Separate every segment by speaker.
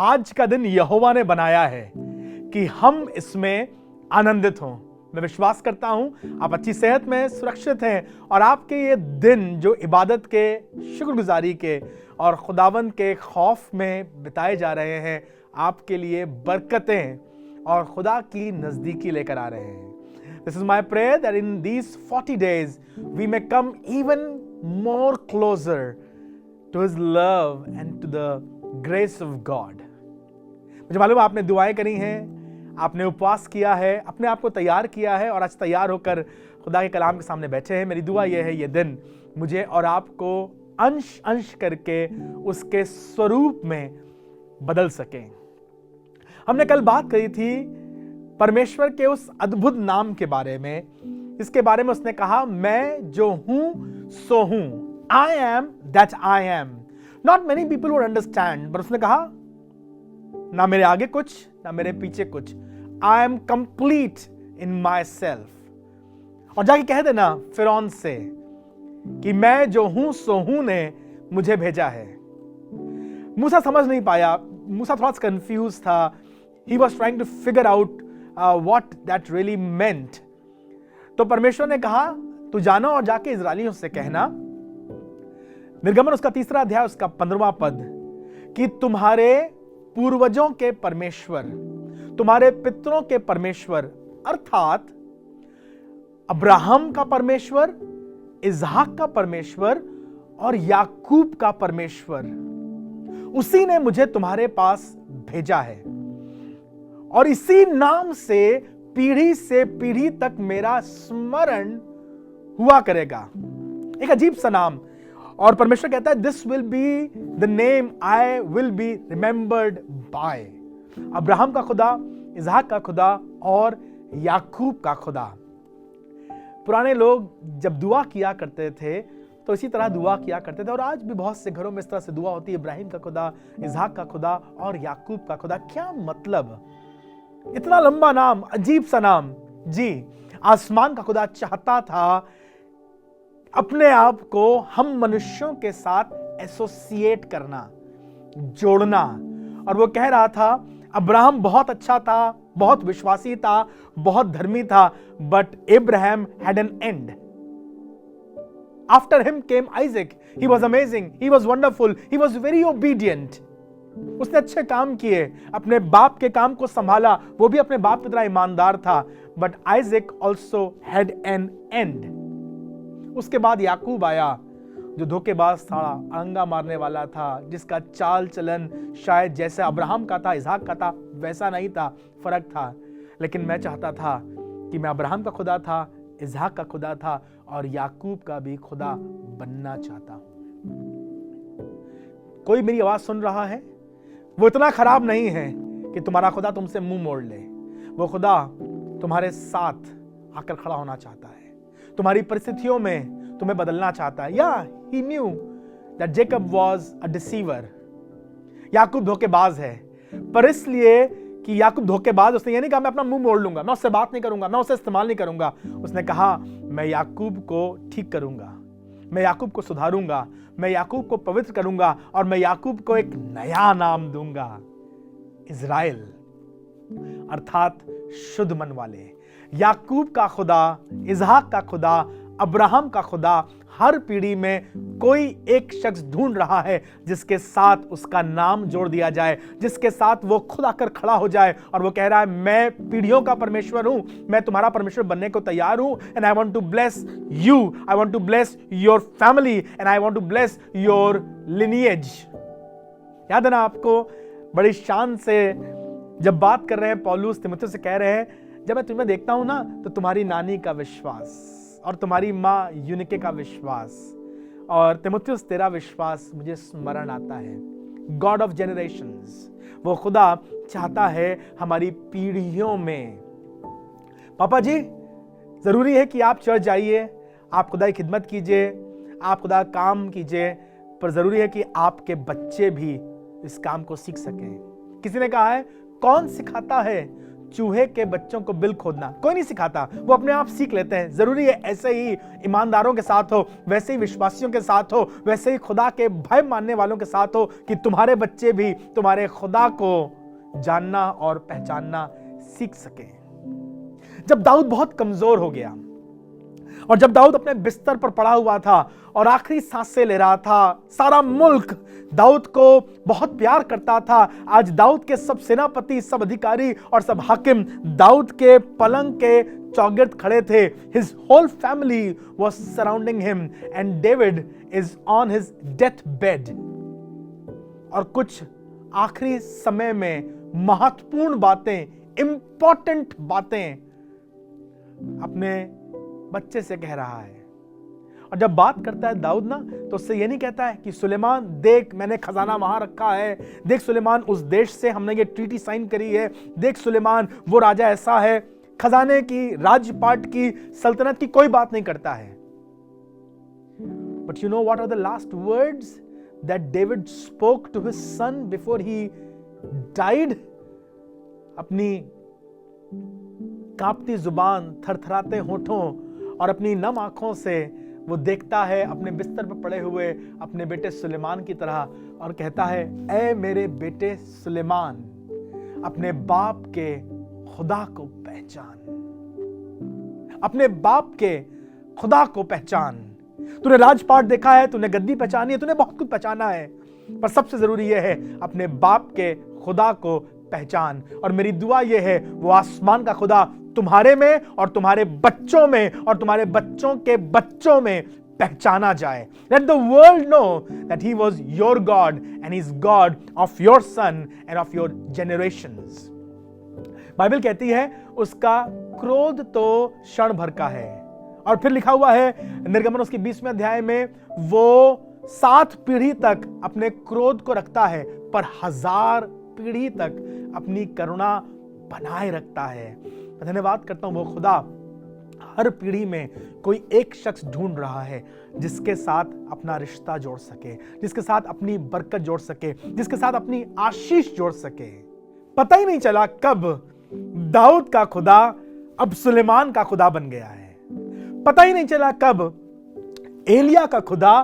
Speaker 1: आज का दिन यहोवा ने बनाया है कि हम इसमें आनंदित हों। मैं विश्वास करता हूं आप अच्छी सेहत में सुरक्षित हैं और आपके ये दिन जो इबादत के, शुक्रगुजारी के और खुदावंद के खौफ में बिताए जा रहे हैं, आपके लिए बरकतें और खुदा की नजदीकी लेकर आ रहे हैं। This is my prayer that in these 40 days we may come even more closer to His love and to the grace of God. मुझे मालूम है आपने दुआएं करी हैं, आपने उपवास किया है, अपने आप को तैयार किया है और आज तैयार होकर खुदा के कलाम के सामने बैठे हैं। मेरी दुआ यह है ये दिन मुझे और आपको अंश अंश करके उसके स्वरूप में बदल सके। हमने कल बात करी थी परमेश्वर के उस अद्भुत नाम के बारे में, इसके बारे में उसने कहा मैं जो हूं सो हूं, I am that I am. Not many people would understand, पर उसने कहा ना मेरे आगे कुछ ना मेरे पीछे कुछ, I am complete in my self. और जाके कह देना फिरौन से कि मैं जो हूं सो हूं ने मुझे भेजा है। मूसा समझ नहीं पाया, मूसा थोड़ा सा कंफ्यूज था। He was trying to figure out what that really meant. तो परमेश्वर ने कहा तू जाना और जाके इजरायलियों से कहना, निर्गमन उसका 3 अध्याय उसका 15वां पद, कि तुम्हारे पूर्वजों के परमेश्वर, तुम्हारे पितरों के परमेश्वर अर्थात अब्राहम का परमेश्वर, इसहाक का परमेश्वर और याकूब का परमेश्वर, उसी ने मुझे तुम्हारे पास भेजा है और इसी नाम से पीढ़ी से पीढ़ी तक मेरा स्मरण हुआ करेगा। एक अजीब सा नाम। और परमेश्वर कहता है this will be the name I will be remembered by. Abraham का खुदा, इसहाक का खुदा और याकूब का खुदा। पुराने लोग जब दुआ किया करते थे तो इसी तरह दुआ किया करते थे और आज भी बहुत से घरों में इस तरह से दुआ होती है, इब्राहिम का खुदा, इसहाक का खुदा और याकूब का खुदा। क्या मतलब? इतना लंबा नाम, अजीब सा नाम। जी, आसमान का खुदा चाहता था अपने आप को हम मनुष्यों के साथ एसोसिएट करना, जोड़ना। और वो कह रहा था अब्राहम बहुत अच्छा था, बहुत विश्वासी था, बहुत धर्मी था, but Abraham had an and. After him came Isaac, he was amazing, he was wonderful, he was very obedient. उसने अच्छे काम किए, अपने बाप के काम को संभाला, वो भी अपने बाप की तरह ईमानदार था, but Isaac also had an and. उसके बाद याकूब आया जो धोखेबाज था, अड़ंगा मारने वाला था, जिसका चाल चलन शायद जैसे अब्राहम का था, इसहाक का था, वैसा नहीं था, फर्क था। लेकिन मैं चाहता था कि मैं अब्राहम का खुदा था, इसहाक का खुदा था और याकूब का भी खुदा बनना चाहता हूं। कोई मेरी आवाज सुन रहा है? वो इतना खराब नहीं है कि तुम्हारा खुदा तुमसे मुंह मोड़ ले। वो खुदा तुम्हारे साथ आकर खड़ा होना चाहता है, तुम्हारी परिस्थितियों में तुम्हें बदलना चाहता है। या he knew that Jacob was a deceiver. याकूब धोखेबाज है, पर इसलिए कि याकूब धोखेबाज, उसने ये नहीं कहा मैं अपना मुंह मोड़ लूंगा, मैं उससे बात नहीं करूंगा, मैं उसे इस्तेमाल नहीं करूंगा। उसने कहा मैं याकूब को ठीक करूंगा, मैं याकूब को सुधारूंगा, मैं याकूब को पवित्र करूंगा और मैं याकूब को एक नया नाम दूंगा, इज़राइल, अर्थात शुद्ध मन वाले। याकूब का खुदा, इसहाक का खुदा, अब्राहम का खुदा हर पीढ़ी में कोई एक शख्स ढूंढ रहा है जिसके साथ उसका नाम जोड़ दिया जाए, जिसके साथ वो खुद आकर खड़ा हो जाए और वो कह रहा है मैं पीढ़ियों का परमेश्वर हूं, मैं तुम्हारा परमेश्वर बनने को तैयार हूं, and I want to bless you, I want to bless your family and I want to bless your lineage. याद है ना आपको? बड़ी शान से जब बात कर रहे हैं पौलुस तीमुथियुस से कह रहे हैं जब मैं तुम्हें देखता हूं ना तो तुम्हारी नानी का विश्वास और तुम्हारी माँ यूनिके का विश्वास और तीमुथियुस तेरा विश्वास मुझे स्मरण आता है। गॉड ऑफ जेनरेशंस, वो खुदा चाहता है हमारी पीढ़ियों में। पापा जी, जरूरी है कि आप चर्च जाइए, आप खुदा की खिदमत कीजिए, आप खुदा काम कीजिए, पर जरूरी है कि आपके बच्चे भी इस काम को सीख सकें। किसी ने कहा है कौन सिखाता है? चूहे के बच्चों को बिल खोदना कोई नहीं सिखाता, वो अपने आप सीख लेते हैं। जरूरी है ऐसे ही ईमानदारों के साथ हो, वैसे ही विश्वासियों के साथ हो, वैसे ही खुदा के भय मानने वालों के साथ हो कि तुम्हारे बच्चे भी तुम्हारे खुदा को जानना और पहचानना सीख सके। जब दाऊद बहुत कमजोर हो गया और जब दाऊद अपने बिस्तर पर पड़ा हुआ था और आखिरी सांसें ले रहा था, सारा मुल्क दाऊद को बहुत प्यार करता था। आज दाऊद के सब सेनापति, सब अधिकारी और सब हाकिम दाऊद के पलंग के चौगिर्द खड़े थे। His whole family was surrounding him and David is on his death bed। और कुछ आखिरी समय में महत्वपूर्ण बातें, इंपॉर्टेंट बातें अपने बच्चे से कह रहा है। और जब बात करता है दाऊद ना, तो उससे ये नहीं कहता है कि सुलेमान देख मैंने खजाना वहां रखा है, देख सुलेमान उस देश से हमने ये ट्रीटी साइन करी है, देख सुलेमान वो राजा ऐसा है। खजाने की, राजपाट की, सल्तनत की कोई बात नहीं करता है। But you know what are the last words that David spoke to his son before he died? अपनी कांपती जुबान, थरथराते होठों और अपनी नम आंखों से वो देखता है अपने बिस्तर पर पड़े हुए अपने बेटे सुलेमान की तरह और कहता है, ऐ मेरे बेटे सुलेमान, अपने बाप के खुदा को पहचान, अपने बाप के खुदा को पहचान। तूने राजपाट देखा है, तूने गद्दी पहचानी है, तूने बहुत कुछ पहचाना है, पर सबसे जरूरी यह है अपने बाप के खुदा को पहचान। और मेरी दुआ यह है वो आसमान का खुदा तुम्हारे में और तुम्हारे बच्चों में और तुम्हारे बच्चों के बच्चों में पहचाना जाए। Let the world know that he was your God and he's God of your son and of your generations। Bible कहती है उसका क्रोध तो क्षण भर का है। और फिर लिखा हुआ है निर्गमन उसके 20वें अध्याय में, वो 7 पीढ़ी तक अपने क्रोध को रखता है पर 1000 पीढ़ी तक अपनी करुणा बनाए रखता है। धन्यवाद करता हूं वो खुदा हर पीढ़ी में कोई एक शख्स ढूंढ रहा है जिसके साथ अपना रिश्ता जोड़ सके, जिसके साथ अपनी बरकत जोड़ सके, जिसके साथ अपनी आशीष जोड़ सके। पता ही नहीं चला कब दाऊद का खुदा अब सुलेमान का खुदा बन गया है। पता ही नहीं चला कब एलिया का खुदा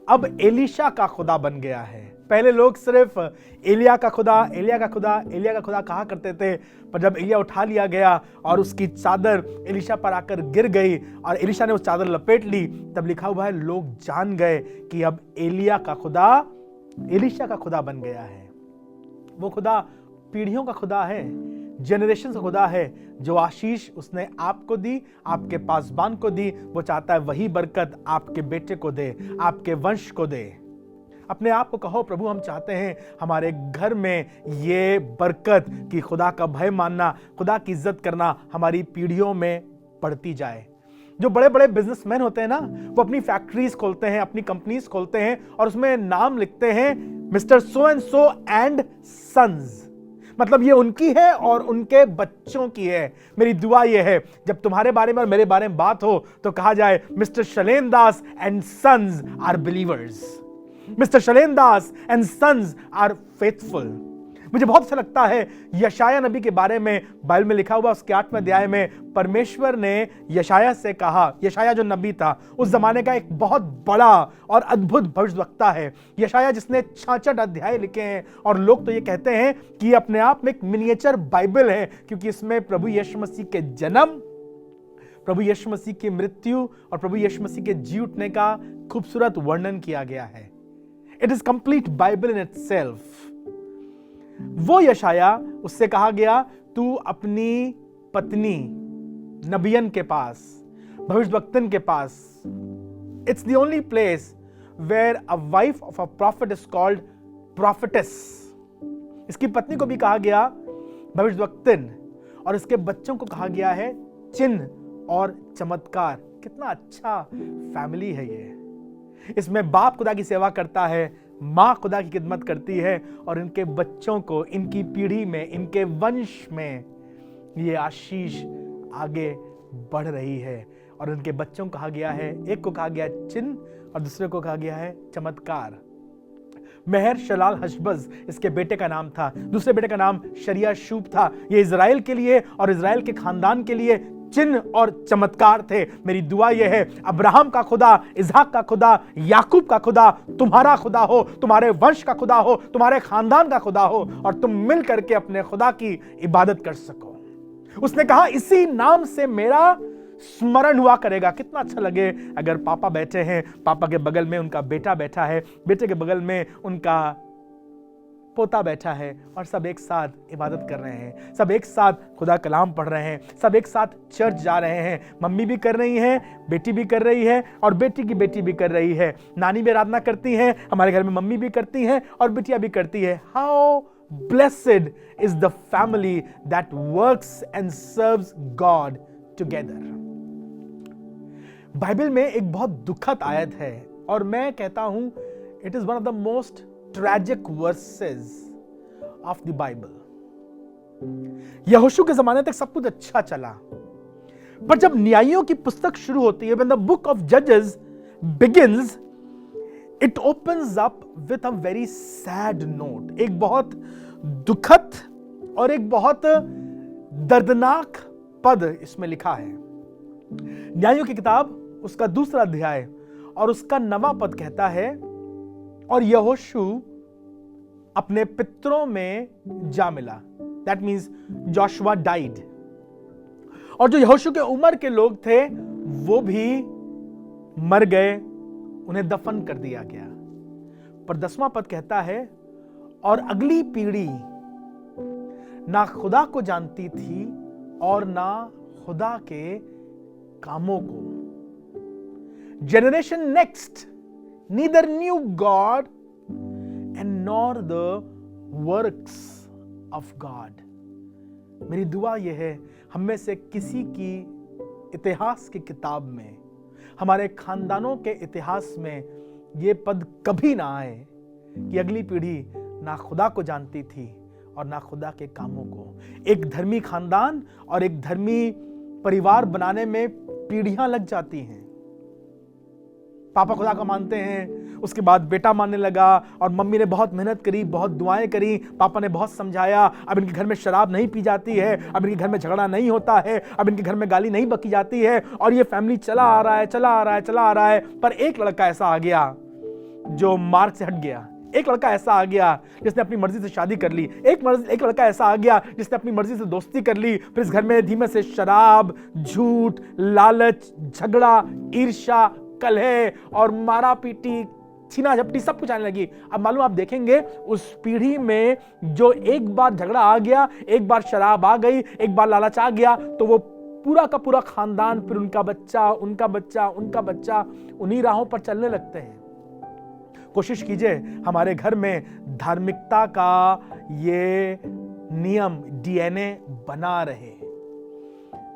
Speaker 1: अब एलीशा का खुदा बन गया है। पहले लोग सिर्फ एलिया का खुदा, एलिया का खुदा, एलिया का खुदा कहा करते थे, पर जब एलिया उठा लिया गया और उसकी चादर एलीशा पर आकर गिर गई और एलीशा ने उस चादर लपेट ली, तब लिखा हुआ है लोग जान गए कि अब एलिया का खुदा एलीशा का खुदा बन गया है। वो खुदा पीढ़ियों का खुदा है, जनरेशन का खुदा है। जो आशीष उसने आपको दी, आपके पासबान को दी, वो चाहता है वही बरकत आपके बेटे को दे, आपके वंश को दे। अपने आप को कहो, प्रभु हम चाहते हैं हमारे घर में ये बरकत कि खुदा का भय मानना, खुदा की इज्जत करना हमारी पीढ़ियों में बढ़ती जाए। जो बड़े बड़े बिजनेसमैन होते हैं ना, वो अपनी फैक्ट्रीज खोलते हैं, अपनी कंपनीज खोलते हैं और उसमें नाम लिखते हैं mister so and so and sons, मतलब ये उनकी है और उनके बच्चों की है। मेरी दुआ ये है जब तुम्हारे बारे में और मेरे बारे में बात हो तो कहा जाए mister Shalen Das and sons are believers, mister Shalen Das and sons are faithful. मुझे बहुत अच्छा लगता है यशाया नबी के बारे में बाइबल में लिखा हुआ उसके 8वें अध्याय में परमेश्वर ने यशाया से कहा, यशाया जो नबी था उस जमाने का एक बहुत बड़ा और अद्भुत भविष्यवक्ता है। यशाया जिसने 66 अध्याय लिखे हैं और लोग तो ये कहते हैं कि ये अपने आप में एक मिनिएचर बाइबल है, क्योंकि इसमें प्रभु यीशु मसीह के जन्म, प्रभु यीशु मसीह की मृत्यु और प्रभु यीशु मसीह के जी उठने का खूबसूरत वर्णन किया गया है। It is complete Bible in itself. वो यशाया, उससे कहा गया तू अपनी पत्नी नबियन के पास, भविष्यवक्तन के पास, it's the only place where a wife of a prophet is called prophetess. इसकी पत्नी को भी कहा गया भविष्यवक्तन और इसके बच्चों को कहा गया है चिन्ह और चमत्कार। कितना अच्छा फैमिली है ये। इसमें बाप खुदा की सेवा करता है, माँ खुदा की खिदमत करती है और इनके बच्चों को, इनकी पीढ़ी में, इनके वंश में ये आशीष आगे बढ़ रही है। और उनके बच्चों को कहा गया है, एक को कहा गया चिन्ह और दूसरे को कहा गया है चमत्कार। मेहर शलाल हशबज इसके बेटे का नाम था। दूसरे बेटे का नाम शरिया शूब था। ये इज़राइल के लिए और इज़राइल के खानदान के लिए चिन्ह और चमत्कार थे। मेरी दुआ यह है, अब्राहम का खुदा, इसहाक का खुदा, याकूब का खुदा तुम्हारा खुदा हो, तुम्हारे वंश का खुदा हो, तुम्हारे खानदान का खुदा हो, और तुम मिल करके अपने खुदा की इबादत कर सको। उसने कहा इसी नाम से मेरा स्मरण हुआ करेगा। कितना अच्छा लगे अगर पापा बैठे हैं, पापा के बगल में उनका बेटा बैठा है, बेटे के बगल में उनका पोता बैठा है, और सब एक साथ इबादत कर रहे हैं, सब एक साथ खुदा कलाम पढ़ रहे हैं, सब एक साथ चर्च जा रहे हैं। मम्मी भी कर रही हैं, बेटी भी कर रही है, और बेटी की बेटी भी कर रही है। नानी भी आराधना करती हैं, हमारे घर में मम्मी भी करती हैं और बिटिया भी करती है। How blessed is the family that works and serves God together. Bible में एक बहुत दुखद आयत है, और मैं कहता हूं it is one of the most tragic versus of the Bible. यहोशू के जमाने तक सब कुछ अच्छा चला, पर जब न्यायियों की पुस्तक शुरू होती है, when the book of Judges begins, it opens up with a very sad note। एक बहुत दुखद और एक बहुत दर्दनाक पद इसमें लिखा है। न्यायियों की किताब उसका 2 अध्याय और उसका 9वां पद कहता है, और यहोशू अपने पितरों में जा मिला। That means Joshua died. और जो यहोशू के उम्र के लोग थे वो भी मर गए, उन्हें दफन कर दिया गया। पर 10वां पद कहता है, और अगली पीढ़ी ना खुदा को जानती थी और ना खुदा के कामों को। Generation next neither knew God and nor the works of God। मेरी दुआ यह है, हम में से किसी की इतिहास की किताब में, हमारे खानदानों के इतिहास में यह पद कभी ना आए कि अगली पीढ़ी ना खुदा को जानती थी और ना खुदा के कामों को। एक धर्मी खानदान और एक धर्मी परिवार बनाने में पीढ़ियां लग जाती हैं। पापा खुदा को मानते हैं, उसके बाद बेटा मानने लगा, और मम्मी ने बहुत मेहनत करी, बहुत दुआएं करी, पापा ने बहुत समझाया। अब इनके घर में शराब नहीं पी जाती है, अब इनके घर में झगड़ा नहीं होता है, अब इनके घर में गाली नहीं बकी जाती है, और ये फैमिली चला आ रहा है, चला आ रहा है, चला आ रहा है। पर एक लड़का ऐसा आ गया जो मार्ग से हट गया। एक लड़का ऐसा आ गया जिसने अपनी मर्जी से शादी कर ली। एक लड़का ऐसा आ गया जिसने अपनी मर्जी से दोस्ती कर ली। फिर इस घर में धीमे से शराब, झूठ, लालच, झगड़ा, ईर्ष्या, कलह और मारा पीटी, छीना झपटी सब कुछ आने लगी। अब मालूम आप देखेंगे उस पीढ़ी में जो एक बार झगड़ा आ गया, एक बार शराब आ गई, एक बार लालच आ गया, तो वो पूरा का पूरा खानदान, फिर उनका बच्चा, उनका बच्चा, उनका बच्चा उन्हीं राहों पर चलने लगते हैं। कोशिश कीजिए हमारे घर में धार्मिकता का ये नियम डीएनए बना रहे।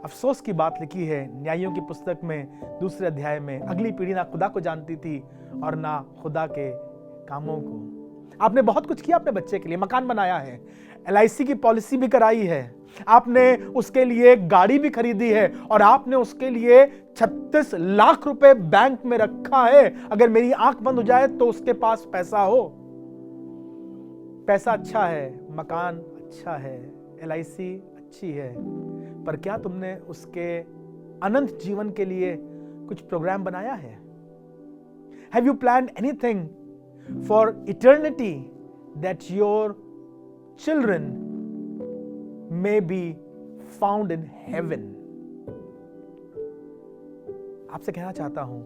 Speaker 1: अफसोस की बात लिखी है न्यायियों की पुस्तक में 2 अध्याय में, अगली पीढ़ी ना खुदा को जानती थी और ना खुदा के कामों को। आपने बहुत कुछ किया अपने बच्चे के लिए, मकान बनाया है, LIC की पॉलिसी भी कराई है, आपने उसके लिए गाड़ी भी खरीदी है, और आपने उसके लिए 36 लाख रुपए बैंक में रखा है। अगर मेरी आंख बंद हो जाए तो उसके पास पैसा हो। पैसा अच्छा है, मकान अच्छा है, LIC अच्छी है, पर क्या तुमने उसके अनंत जीवन के लिए कुछ प्रोग्राम बनाया है? Have you planned anything for eternity that your children may be found in heaven? आपसे कहना चाहता हूं,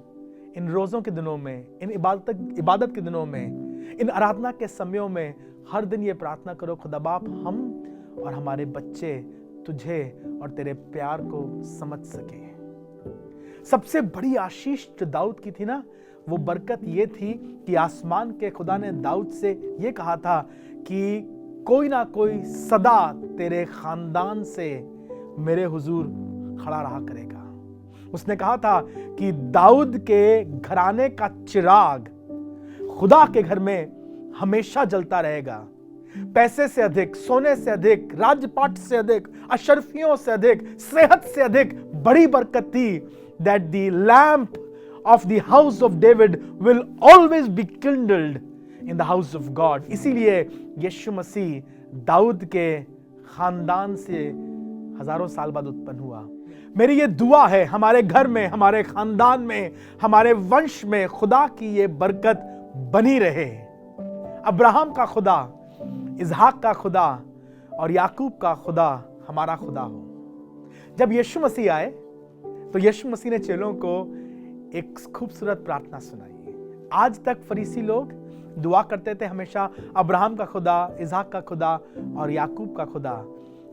Speaker 1: इन रोजों के दिनों में, इन इबादत के दिनों में, इन आराधना के समयों में हर दिन ये प्रार्थना करो, खुदा बाप हम और हमारे बच्चे तुझे और तेरे प्यार को समझ सके। सबसे बड़ी आशीष जो दाऊद की थी ना, वो बरकत ये थी कि आसमान के खुदा ने दाऊद से ये कहा था कि कोई ना कोई सदा तेरे खानदान से मेरे हुजूर खड़ा रहा करेगा। उसने कहा था कि दाऊद के घराने का चिराग खुदा के घर में हमेशा जलता रहेगा। पैसे से अधिक, सोने से अधिक, राजपाट से अधिक, अशरफियों से अधिक, सेहत से अधिक बड़ी बरकत थी that the lamp of the house of David will always be kindled in the house of God. इसीलिए यीशु मसीह दाऊद के खानदान से हजारों साल बाद उत्पन्न हुआ। मेरी ये दुआ है हमारे घर में, हमारे खानदान में, हमारे वंश में खुदा की ये बरकत बनी रहे। अब्राहम का खुदा, इसहाक का खुदा और याकूब का खुदा हमारा खुदा हो। जब यीशु मसीह आए तो यीशु मसीह ने चेलों को एक खूबसूरत प्रार्थना सुनाई। आज तक फरीसी लोग दुआ करते थे हमेशा अब्राहम का खुदा, इसहाक का खुदा और याकूब का खुदा।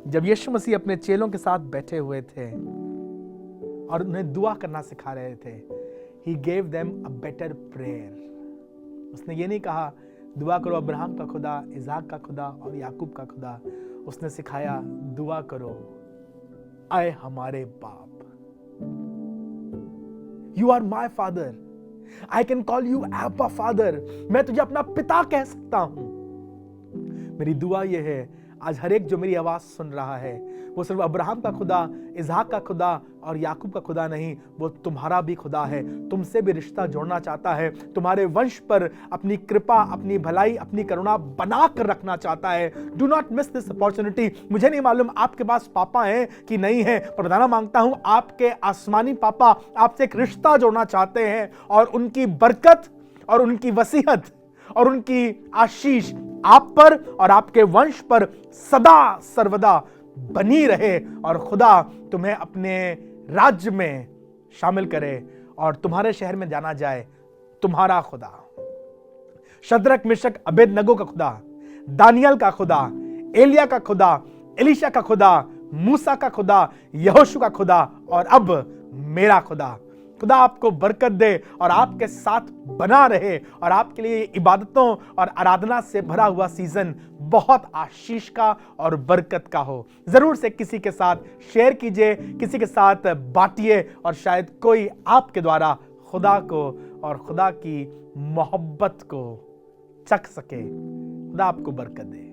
Speaker 1: जब यीशु मसीह अपने चेलों के साथ बैठे हुए थे और उन्हें दुआ करना सिखा रहे थे, He gave them a better prayer। उसने ये नहीं कहा दुआ करो अब्राहम का खुदा, इसहाक का खुदा और याकूब का खुदा। उसने सिखाया दुआ करो आए हमारे बाप। You are my father, I can call you Abba Father। मैं तुझे अपना पिता कह सकता हूं। मेरी दुआ यह है आज हर एक जो मेरी आवाज सुन रहा है वो सिर्फ अब्राहम का खुदा, इसहाक का खुदा और याकूब का खुदा नहीं, वो तुम्हारा भी खुदा है। तुमसे भी रिश्ता जोड़ना चाहता है, तुम्हारे वंश पर अपनी कृपा, अपनी भलाई, अपनी करुणा बना कर रखना चाहता है। Do not miss this opportunity. मुझे नहीं मालूम आपके पास पापा हैं कि नहीं है, पर दाना मांगता हूं आपके आसमानी पापा आपसे एक रिश्ता जोड़ना चाहते हैं और उनकी बरकत और उनकी वसीयत और उनकी आशीष आप पर और आपके वंश पर सदा सर्वदा बनी रहे और खुदा तुम्हें अपने राज्य में शामिल करे और तुम्हारे शहर में जाना जाए तुम्हारा खुदा। शद्रक, मिशक, अबेदनगो का खुदा, दानियल का खुदा, एलिया का खुदा, एलीशा का खुदा, मूसा का खुदा, यहोशू का खुदा और अब मेरा खुदा। खुदा आपको बरकत दे और आपके साथ बना रहे और आपके लिए इबादतों और आराधना से भरा हुआ सीजन बहुत आशीष का और बरकत का हो। जरूर से किसी के साथ शेयर कीजिए, किसी के साथ बांटिए और शायद कोई आपके द्वारा खुदा को और खुदा की मोहब्बत को चख सके। खुदा आपको बरकत दे।